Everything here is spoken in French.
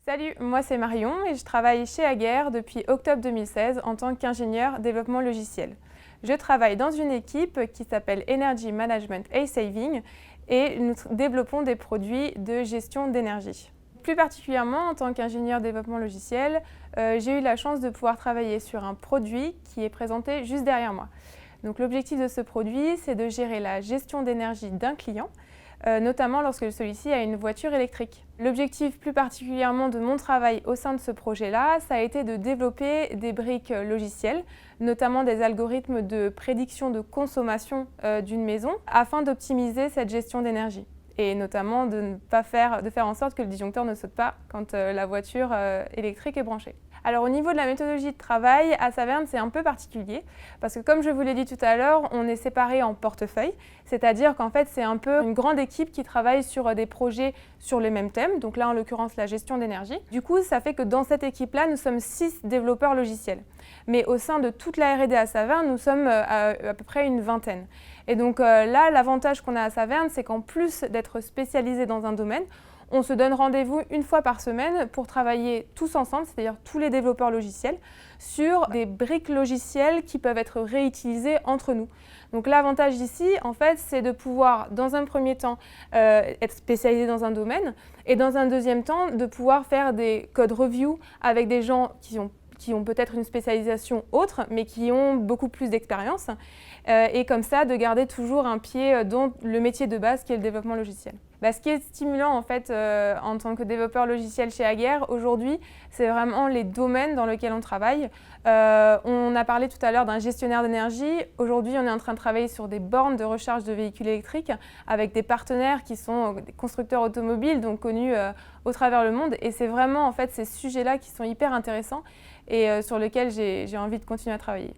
Salut, moi c'est Marion et je travaille chez Aguerre depuis octobre 2016 en tant qu'ingénieur développement logiciel. Je travaille dans une équipe qui s'appelle Energy Management and Saving et nous développons des produits de gestion d'énergie. Plus particulièrement, en tant qu'ingénieur développement logiciel, j'ai eu la chance de pouvoir travailler sur un produit qui est présenté juste derrière moi. Donc, l'objectif de ce produit, c'est de gérer la gestion d'énergie d'un client, notamment lorsque celui-ci a une voiture électrique. L'objectif plus particulièrement de mon travail au sein de ce projet-là, ça a été de développer des briques logicielles, notamment des algorithmes de prédiction de consommation d'une maison, afin d'optimiser cette gestion d'énergie. Et notamment de faire en sorte que le disjoncteur ne saute pas quand la voiture électrique est branchée. Alors au niveau de la méthodologie de travail, à Saverne, c'est un peu particulier parce que comme je vous l'ai dit tout à l'heure, on est séparés en portefeuille, c'est-à-dire qu'en fait c'est un peu une grande équipe qui travaille sur des projets sur les mêmes thèmes, donc là en l'occurrence la gestion d'énergie. Du coup, ça fait que dans cette équipe-là, nous sommes 6 développeurs logiciels. Mais au sein de toute la R&D à Saverne, nous sommes à peu près une vingtaine. Et donc là, l'avantage qu'on a à Saverne, c'est qu'en plus d'être spécialisé dans un domaine, on se donne rendez-vous une fois par semaine pour travailler tous ensemble, c'est-à-dire tous les développeurs logiciels, sur des briques logicielles qui peuvent être réutilisées entre nous. Donc l'avantage ici, en fait, c'est de pouvoir, dans un premier temps, être spécialisé dans un domaine, et dans un deuxième temps, de pouvoir faire des code review avec des gens qui ont peut-être une spécialisation autre, mais qui ont beaucoup plus d'expérience, et comme ça, de garder toujours un pied dans le métier de base qui est le développement logiciel. Ce qui est stimulant en fait en tant que développeur logiciel chez Aguerre aujourd'hui, c'est vraiment les domaines dans lesquels on travaille. On a parlé tout à l'heure d'un gestionnaire d'énergie. Aujourd'hui, on est en train de travailler sur des bornes de recharge de véhicules électriques avec des partenaires qui sont des constructeurs automobiles, donc connus au travers le monde. Et c'est vraiment en fait ces sujets-là qui sont hyper intéressants et sur lesquels j'ai envie de continuer à travailler.